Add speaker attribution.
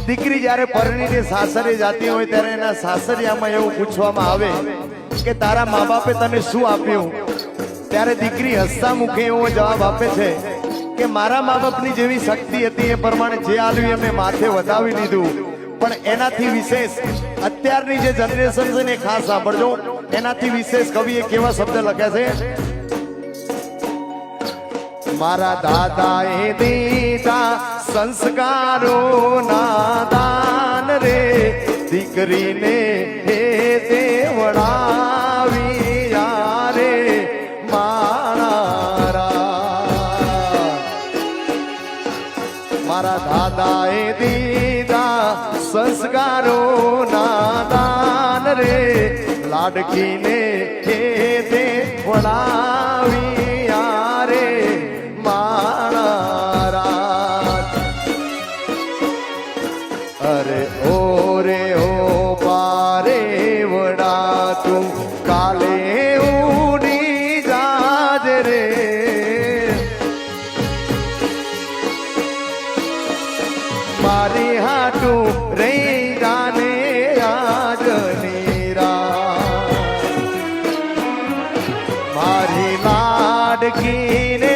Speaker 1: દીકરી જ્યારે પરણીને સાસરે જાતી હોય ત્યારે એના સાસરિયામાં એવું પૂછવામાં આવે કે તારા મા બાપે તને શું આપ્યું, ત્યારે દીકરી હસતા મુખે એવો જવાબ આપે છે કે મારા મા બાપની જેવી શક્તિ હતી એ પ્રમાણે જે આલ્યું એમને માથે વધાવી લીધું, પણ એનાથી વિશેષ અત્યારની જે જનરેશન છે ને ખાસ સાંભળજો, એનાથી વિશેષ કવિએ કેવા શબ્દ લખ્યા છે, મારા દાદાએ દીધા સંસ્કારો ના દાન રે, દીકરીને હે દેવડાવી યારે મારા દાદાએ દીધા સંસ્કારો ના દાન રે, લાડકીને હે દેવડાવી યારે અરે ઓરે ઓ પારે વડા તું કાલે ઉડી જાજ રે, મારી હાટું રહી જાને આજની રાત, મારી લાડકીને